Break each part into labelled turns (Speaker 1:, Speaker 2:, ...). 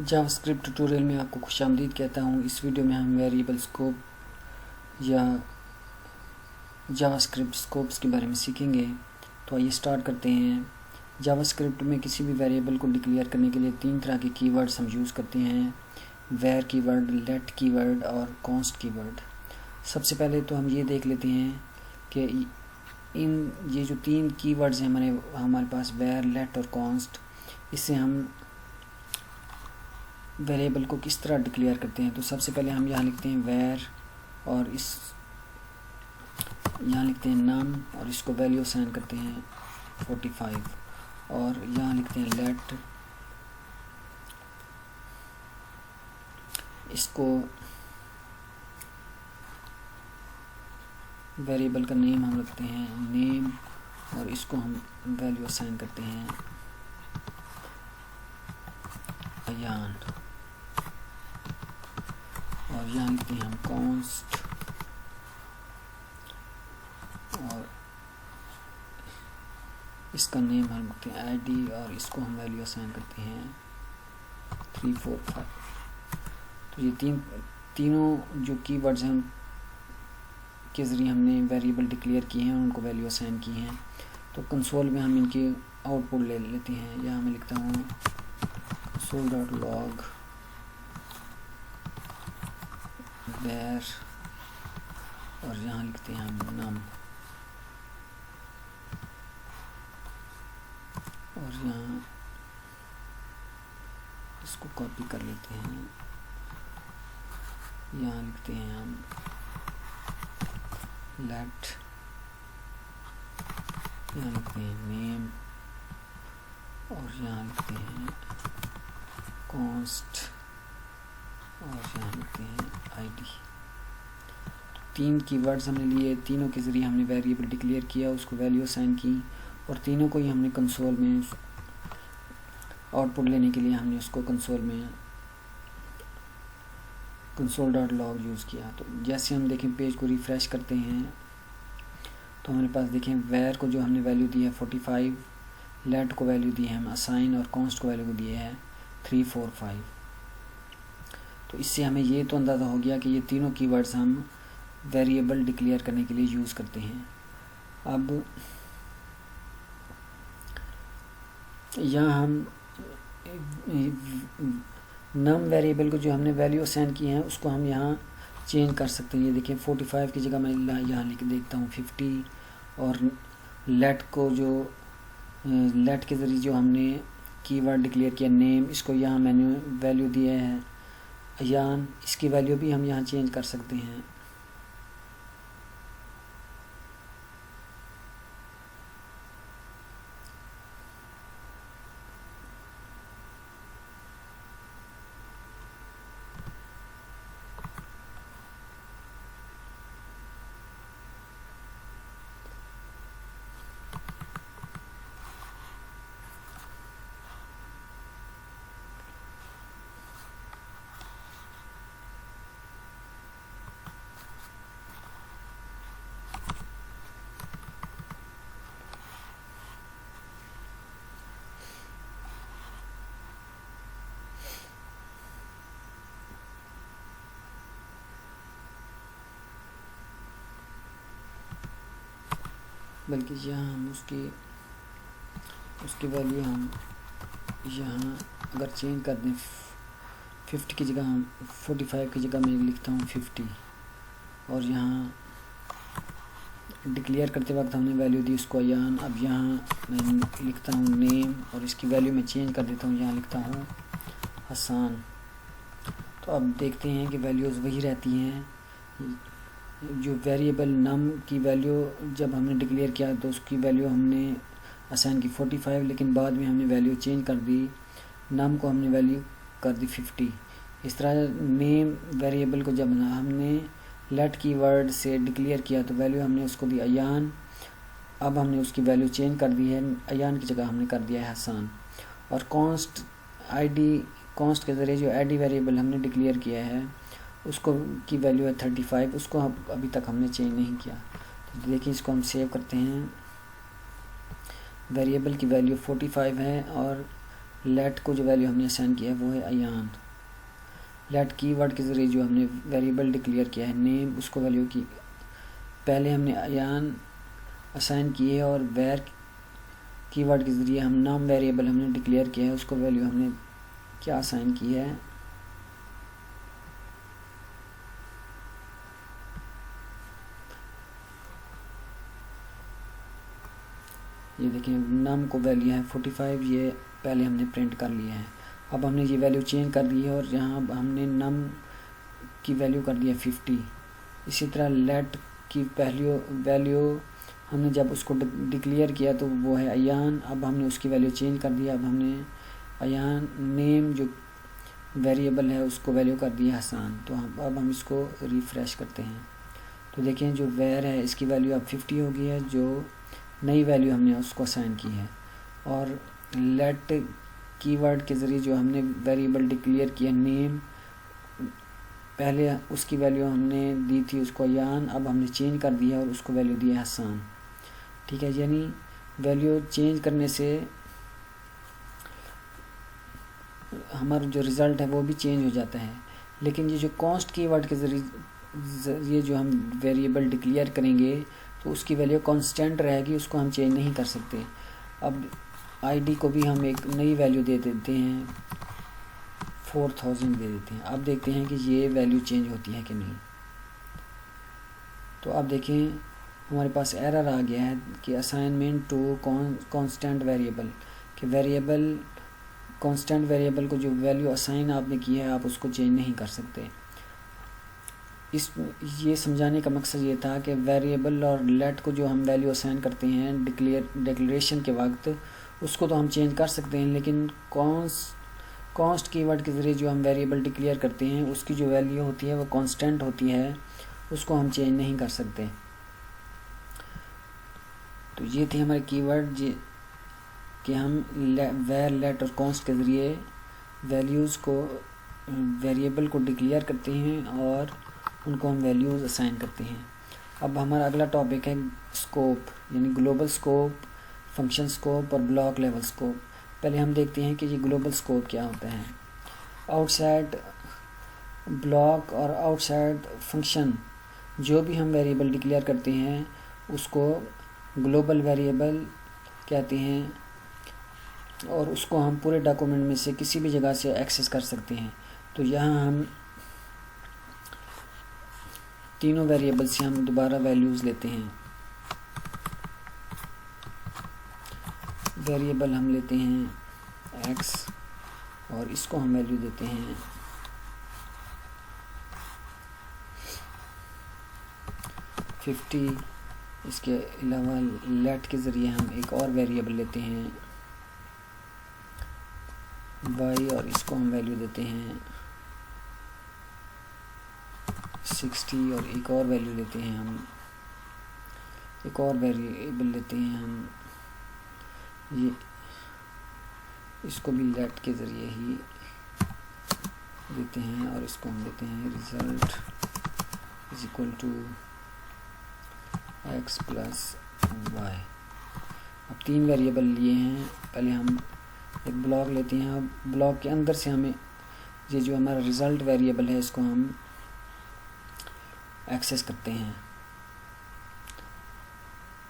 Speaker 1: JavaScript tutorial में आपको खुशामदीद कहता हूँ। इस वीडियो में हम वेरिएबल स्कोप या जावास्क्रिप्ट स्कोप्स के बारे में सीखेंगे। तो आइए स्टार्ट करते हैं। जावास्क्रिप्ट में किसी भी वेरिएबल को डिक्लेयर करने के लिए तीन तरह के कीवर्ड्स हम यूज़ करते हैं: वेर कीवर्ड, लेट कीवर्ड और कॉन्स्ट कीवर्ड। सबसे पहले तो हम ये देख लेते हैं कि ये जो तीन कीवर्ड्स हैं हमारे पास वेर, लेट और कॉन्स्ट, इससे हम वेरिएबल को किस तरह डिक्लेयर करते हैं। तो सबसे पहले हम यहाँ लिखते हैं वेर और यहाँ लिखते हैं नम और इसको वैल्यू असाइन करते हैं 45 और यहाँ लिखते हैं लेट, इसको वेरिएबल का नेम हम रखते हैं नेम और इसको हम वैल्यू असाइन करते हैं अयान और यहाँ लिखते हैं हम कॉन्स्ट और इसका नेम हम लिखते हैं आईडी और इसको हम वैल्यू असाइन करते हैं 345। तो ये तीनों जो कीवर्ड्स हैं के ज़रिए हमने वेरिएबल डिक्लेयर किए हैं और उनको वैल्यू असाइन की हैं। तो कंसोल में हम इनकी आउटपुट ले लेते हैं। यहाँ मैं लिखता हूँ console.log वेर और यहाँ लिखते हैं हम नम और यहाँ इसको कॉपी कर लेते हैं। यहाँ लिखते हैं हम लेट, यहाँ लिखते हैं नेम और यहाँ लिखते हैं कॉन्स्ट और यहाँ लिखते हैं आईडी। तीन कीवर्ड्स हमने लिए, तीनों के ज़रिए हमने वेरिएबल डिक्लेयर किया, उसको वैल्यू असाइन की और तीनों को ही हमने कंसोल में आउटपुट लेने के लिए हमने उसको कंसोल में console.log यूज़ किया। तो जैसे हम देखें पेज को रिफ़्रेश करते हैं तो हमारे पास देखें वेर को जो हमने वैल्यू दी है 45, लेट को वैल्यू दी है हम असाइन और कॉन्स्ट को वैल्यू दिए है 345। तो इससे हमें ये तो अंदाज़ा हो गया कि ये तीनों कीवर्ड्स हम वेरिएबल डिक्लेयर करने के लिए यूज़ करते हैं। अब यहाँ हम नम वेरिएबल को जो हमने वैल्यू असाइन की है उसको हम यहाँ चेंज कर सकते हैं। ये देखिए 45 की जगह मैं यहाँ लिख देखता हूँ 50 और लेट को जो लेट के ज़रिए जो हमने कीवर्ड डिक्लेयर किया नेम, इसको यहाँ मैंने वैल्यू दिया है अयान, इसकी वैल्यू भी हम यहाँ चेंज कर सकते हैं। बल्कि यहाँ हम उसकी वैल्यू हम यहाँ अगर चेंज कर दें 50 की जगह हम 45 की जगह मैं लिखता हूँ 50 और यहाँ डिक्लेयर करते वक्त हमने वैल्यू दी उसको अयान। अब यहाँ मैं लिखता हूँ नेम और इसकी वैल्यू मैं चेंज कर देता हूँ, यहाँ लिखता हूँ हसन। तो अब देखते हैं कि वैल्यूज़ वही रहती हैं। जो वेरिएबल नम की वैल्यू जब हमने डिक्लेयर किया तो उसकी वैल्यू हमने असाइन की 45, लेकिन बाद में हमने वैल्यू चेंज कर दी, नम को हमने वैल्यू कर दी 50। इस तरह नेम वेरिएबल को जब हमने लेट कीवर्ड से डिक्लेयर किया तो वैल्यू हमने उसको दी अयान। अब हमने उसकी वैल्यू चेंज कर दी है, अयान की जगह हमने कर दिया है हसन। और कॉन्स्ट आईडी, कॉन्स्ट के ज़रिए जो आईडी वेरिएबल हमने डिक्लेयर किया है उसको की वैल्यू है 35, उसको अभी तक हमने चेंज नहीं किया। तो देखिए इसको हम सेव करते हैं। वेरिएबल की वैल्यू 45 है और लेट को जो वैल्यू हमने असाइन किया है वो है अयान। लेट कीवर्ड के ज़रिए जो हमने वेरिएबल डिक्लेयर किया है नेम, उसको वैल्यू की पहले हमने अयान असाइन किए और वेर कीवर्ड के ज़रिए हम नाम वेरिएबल हमने डिक्लेयर किया है, उसको वैल्यू हमने क्या असाइन की है, ये देखिए नाम को वैल्यू है 45, ये पहले हमने प्रिंट कर लिया है। अब हमने ये वैल्यू चेंज कर दी है और यहाँ हमने नम की वैल्यू कर दी है 50। इसी तरह लेट की वैल्यू हमने जब उसको डिक्लेयर किया तो वो है अयान, अब हमने उसकी वैल्यू चेंज कर दिया, अब हमने अयान नेम जो वेरिएबल है उसको वैल्यू कर दी है हसन। तो अब हम इसको रिफ़्रेश करते हैं तो देखें जो वेर है इसकी वैल्यू अब 50 हो गई है, जो नई वैल्यू हमने उसको असाइन की है। और लेट कीवर्ड के ज़रिए जो हमने वेरिएबल डिक्लेयर किया नेम, पहले उसकी वैल्यू हमने दी थी उसको अयान, अब हमने चेंज कर दिया और उसको वैल्यू दी है हसन। ठीक है, यानी वैल्यू चेंज करने से हमारा जो रिज़ल्ट है वो भी चेंज हो जाता है। लेकिन ये जो कॉन्स्ट कीवर्ड के ज़रिए जो हम वेरिएबल डिक्लेयर करेंगे तो उसकी वैल्यू कांस्टेंट रहेगी, उसको हम चेंज नहीं कर सकते। अब आईडी को भी हम एक नई वैल्यू दे देते हैं, 4000 दे देते हैं। अब देखते हैं कि ये वैल्यू चेंज होती है कि नहीं। तो अब देखें हमारे पास एरर आ गया है कि असाइनमेंट टू कांस्टेंट वेरिएबल, कि वेरिएबल कांस्टेंट वेरिएबल को जो वैल्यू असाइन आपने की है आप उसको चेंज नहीं कर सकते। ये समझाने का मकसद ये था कि वेरिएबल और लेट को जो हम वैल्यू असाइन करते हैं डिक्लेरेशन के वक्त, उसको तो हम चेंज कर सकते हैं, लेकिन कॉन्स्ट कीवर्ड के ज़रिए जो हम वेरिएबल डिक्लेयर करते हैं उसकी जो वैल्यू होती है वो कांस्टेंट होती है, उसको हम चेंज नहीं कर सकते। तो ये थे हमारे कीवर्ड कि हम वेर लेट और कॉन्स्ट के ज़रिए वैल्यूज़ को वेरिएबल को डिक्लेयर करते हैं और उनको हम वैल्यूज़ असाइन करते हैं। अब हमारा अगला टॉपिक है स्कोप, यानी ग्लोबल स्कोप, फंक्शन स्कोप और ब्लॉक लेवल स्कोप। पहले हम देखते हैं कि ये ग्लोबल स्कोप क्या होता है। आउटसाइड ब्लॉक और आउटसाइड फंक्शन जो भी हम वेरिएबल डिक्लेयर करते हैं उसको ग्लोबल वेरिएबल कहते हैं और उसको हम पूरे डॉक्यूमेंट में से किसी भी जगह से एक्सेस कर सकते हैं। तो यहाँ हम तीनों वेरिएबल से हम दोबारा वैल्यूज़ लेते हैं। वेरिएबल हम लेते हैं x और इसको हम वैल्यू देते हैं 50। इसके अलावा लेट के ज़रिए हम एक और वेरिएबल लेते हैं y और इसको हम वैल्यू देते हैं 60 और एक और वैल्यू लेते हैं हम, एक और वेरिएबल लेते हैं हम, ये इसको भी लेट के ज़रिए ही देते हैं और इसको हम देते हैं result is equal to x plus y। अब तीन वेरिएबल लिए हैं, पहले हम एक ब्लॉक लेते हैं। अब ब्लॉक के अंदर से हमें ये जो हमारा रिज़ल्ट वेरिएबल है इसको हम एक्सेस करते हैं।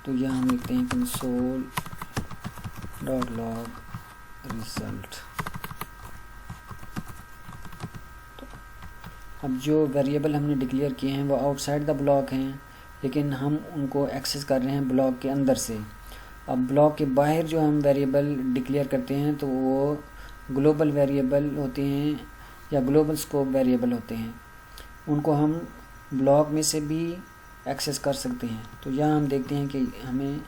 Speaker 1: तो यहाँ हम लिखते हैं कंसोल डॉट लॉग रिज़ल्ट। अब जो वेरिएबल हमने डिक्लेयर किए हैं वो आउटसाइड द ब्लॉक हैं, लेकिन हम उनको एक्सेस कर रहे हैं ब्लॉक के अंदर से। अब ब्लॉक के बाहर जो हम वेरिएबल डिक्लेयर करते हैं तो वो ग्लोबल वेरिएबल होते हैं या ग्लोबल स्कोप वेरिएबल होते हैं, उनको हम ब्लॉक में से भी एक्सेस कर सकते हैं। तो यहाँ हम देखते हैं कि हमें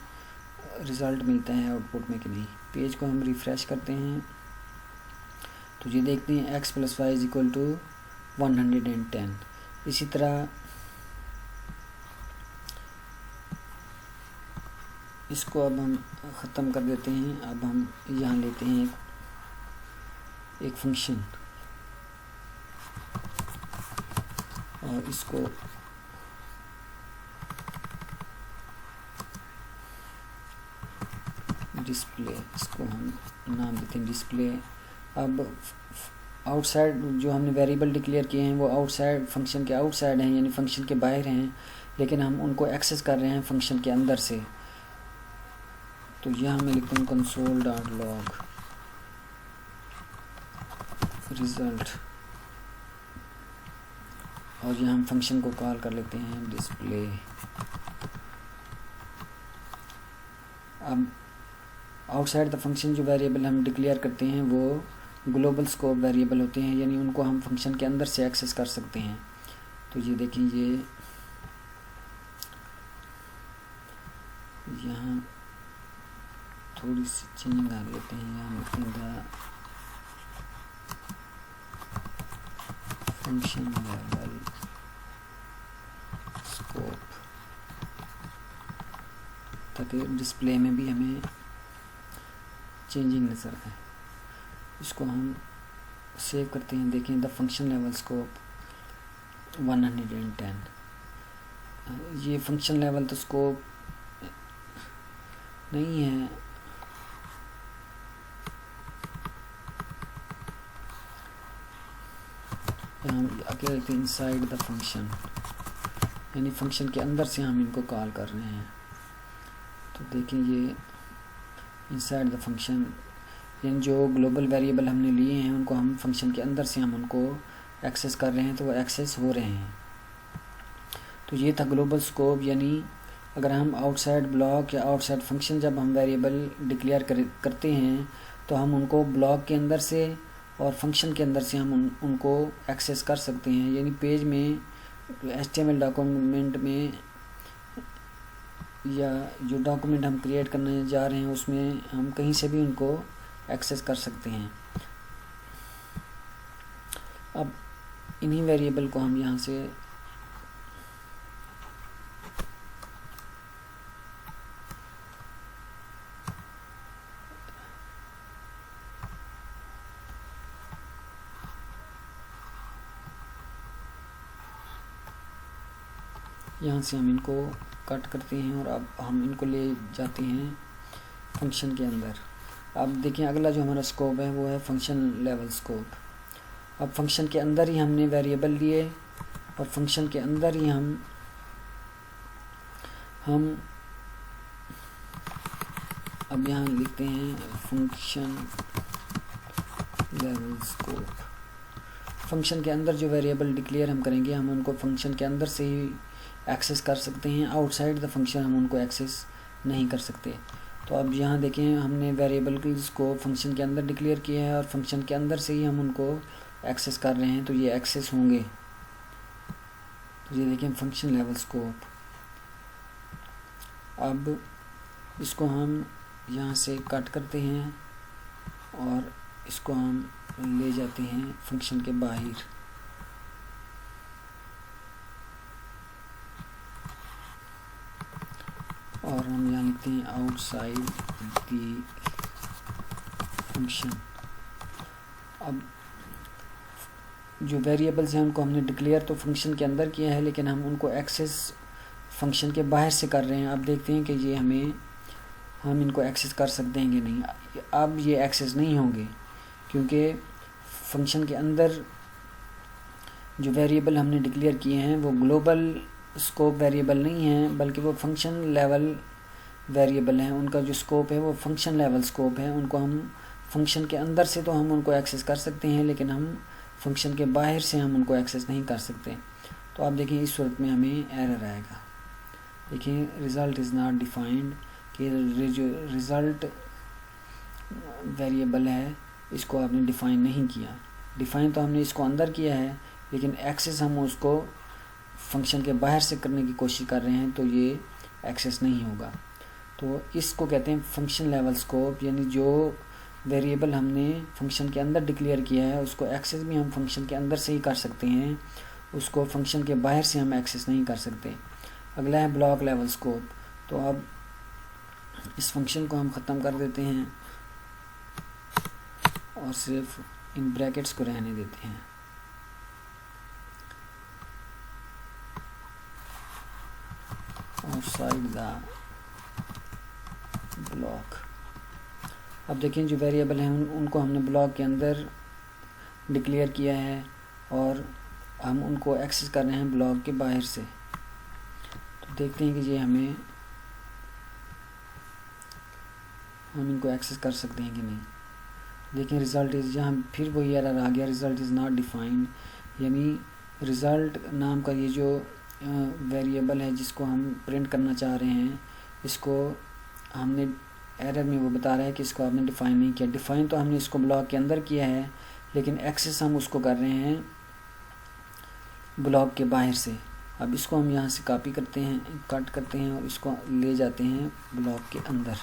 Speaker 1: रिज़ल्ट मिलता है आउटपुट में कि नहीं। पेज को हम रिफ़्रेश करते हैं तो ये देखते हैं x plus y is equal to 110। इसी तरह इसको अब हम ख़त्म कर देते हैं। अब हम यहाँ लेते हैं एक फंक्शन और इसको डिस्प्ले, इसको हम नाम देते हैं डिस्प्ले। अब आउटसाइड जो हमने वेरिएबल डिक्लेयर किए हैं वो आउटसाइड फंक्शन के आउटसाइड हैं, यानी फंक्शन के बाहर हैं, लेकिन हम उनको एक्सेस कर रहे हैं फंक्शन के अंदर से। तो यहाँ मैं लिखता हूँ console.log रिज़ल्ट, और यहाँ हम फंक्शन को कॉल कर लेते हैं डिस्प्ले। अब आउटसाइड द फंक्शन जो वेरिएबल हम डिक्लेयर करते हैं वो ग्लोबल स्कोप वेरिएबल होते हैं, यानी उनको हम फंक्शन के अंदर से एक्सेस कर सकते हैं। तो ये देखिए, ये यहाँ थोड़ी सी चेंजिंग कर लेते हैं। यहाँ लिखते हैं फंक्शन लेवल स्कोप, ताकि डिस्प्ले में भी हमें चेंजिंग नज़र आए। इसको हम सेव करते हैं। देखें द फंक्शन लेवल स्कोप 110। ये फंक्शन लेवल तो स्कोप नहीं है, हम आगे लिखते हैं इनसाइड द फंक्शन, यानी फंक्शन के अंदर से हम इनको कॉल कर रहे हैं। तो देखें ये इनसाइड द फंक्शन, यानी जो ग्लोबल वेरिएबल हमने लिए हैं उनको हम फंक्शन के अंदर से हम उनको एक्सेस कर रहे हैं, तो वो एक्सेस हो रहे हैं। तो ये था ग्लोबल स्कोप, यानी अगर हम आउटसाइड ब्लॉक या आउटसाइड फंक्शन जब हम वेरिएबल डिक्लेयर करते हैं तो हम उनको ब्लॉक के अंदर से और फंक्शन के अंदर से हम उनको एक्सेस कर सकते हैं। यानी पेज में, HTML डॉक्यूमेंट में, या जो डॉक्यूमेंट हम क्रिएट करने जा रहे हैं उसमें हम कहीं से भी उनको एक्सेस कर सकते हैं। अब इन्हीं वेरिएबल को हम यहाँ से हम इनको कट करते हैं और अब हम इनको ले जाते हैं फंक्शन के अंदर। अब देखें अगला जो हमारा स्कोप है वो है फंक्शन लेवल स्कोप। अब फंक्शन के अंदर ही हमने वेरिएबल लिए और फंक्शन के अंदर ही हम अब यहाँ लिखते हैं फंक्शन लेवल स्कोप। फंक्शन के अंदर जो वेरिएबल डिक्लेयर हम करेंगे हम उनको फंक्शन के अंदर से ही एक्सेस कर सकते हैं, आउटसाइड द फंक्शन हम उनको एक्सेस नहीं कर सकते। तो अब यहाँ देखें हमने वेरिएबल को फंक्शन के अंदर डिक्लेयर किया है और फंक्शन के अंदर से ही हम उनको एक्सेस कर रहे हैं, तो ये एक्सेस होंगे। तो ये देखें फंक्शन लेवल स्कोप। अब इसको हम यहाँ से कट करते हैं और इसको हम ले जाते हैं फंक्शन के बाहर। और हम यहाँ लिखते हैं आउटसाइड दी फंक्शन। अब जो वेरिएबल्स हैं उनको हमने डिक्लेयर तो फंक्शन के अंदर किया है, लेकिन हम उनको एक्सेस फंक्शन के बाहर से कर रहे हैं। अब देखते हैं कि ये हम इनको एक्सेस कर सकते हैं कि नहीं। अब ये एक्सेस नहीं होंगे, क्योंकि फंक्शन के अंदर जो वेरिएबल हमने डिक्लेयर किए हैं वो ग्लोबल स्कोप वेरिएबल नहीं है, बल्कि वो फंक्शन लेवल वेरिएबल हैं। उनका जो स्कोप है वो फंक्शन लेवल स्कोप है। उनको हम फंक्शन के अंदर से तो हम उनको एक्सेस कर सकते हैं, लेकिन हम फंक्शन के बाहर से हम उनको एक्सेस नहीं कर सकते। तो आप देखिए इस सूरत में हमें एरर आएगा। देखिए रिज़ल्ट इज़ नॉट डिफाइंड, कि जो रिज़ल्ट वेरिएबल है इसको आपने डिफ़ाइन नहीं किया। डिफ़ाइन तो हमने इसको अंदर किया है, लेकिन एक्सेस हम उसको फंक्शन के बाहर से करने की कोशिश कर रहे हैं, तो ये एक्सेस नहीं होगा। तो इसको कहते हैं फंक्शन लेवल स्कोप, यानी जो वेरिएबल हमने फंक्शन के अंदर डिक्लेयर किया है उसको एक्सेस भी हम फंक्शन के अंदर से ही कर सकते हैं, उसको फंक्शन के बाहर से हम एक्सेस नहीं कर सकते। अगला है ब्लॉक लेवल स्कोप। तो अब इस फंक्शन को हम ख़त्म कर देते हैं और सिर्फ इन ब्रैकेट्स को रहने देते हैं। outside the block अब देखें जो वेरिएबल हैं उनको हमने ब्लॉक के अंदर डिक्लेयर किया है और हम उनको एक्सेस कर रहे हैं ब्लॉक के बाहर से। तो देखते हैं कि ये हम इनको एक्सेस कर सकते हैं कि नहीं। देखें रिज़ल्ट इज़, जहाँ फिर वही एरर आ गया, रिज़ल्ट इज़ नॉट डिफाइंड, यानी रिज़ल्ट नाम का ये जो वेरिएबल है जिसको हम प्रिंट करना चाह रहे हैं, इसको हमने एरर में वो बता रहा है कि इसको आपने डिफ़ाइन नहीं किया। डिफ़ाइन तो हमने इसको ब्लॉक के अंदर किया है, लेकिन एक्सेस हम उसको कर रहे हैं ब्लॉक के बाहर से। अब इसको हम यहाँ से कॉपी करते हैं, कट करते हैं और इसको ले जाते हैं ब्लॉक के अंदर।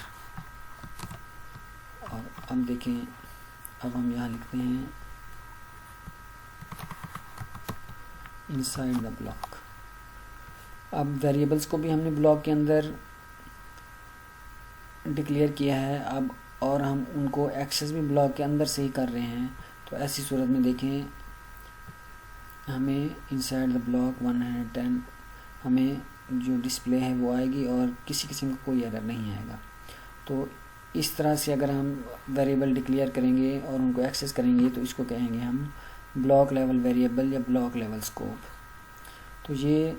Speaker 1: और अब देखें, अब हम यहाँ लिखते हैं इनसाइड द ब्लॉक। अब वेरिएबल्स को भी हमने ब्लॉक के अंदर डिक्लेयर किया है अब, और हम उनको एक्सेस भी ब्लॉक के अंदर से ही कर रहे हैं। तो ऐसी सूरत में देखें हमें इनसाइड द ब्लॉक 110 हमें जो डिस्प्ले है वो आएगी और किसी किस्म का कोई एरर नहीं आएगा। तो इस तरह से अगर हम वेरिएबल डिक्लेयर करेंगे और उनको एक्सेस करेंगे तो इसको कहेंगे हम ब्लॉक लेवल वेरिएबल या ब्लॉक लेवल स्कोप। तो ये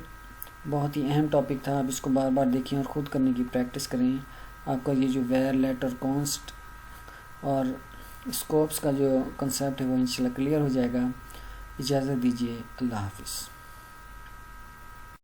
Speaker 1: बहुत ही अहम टॉपिक था। अब इसको बार बार देखें और ख़ुद करने की प्रैक्टिस करें। आपका ये जो वेर, लेट और कॉन्स्ट और स्कोप्स का जो कंसेप्ट है वो इंशाल्लाह क्लियर हो जाएगा। इजाज़त दीजिए, अल्लाह हाफ़िज़।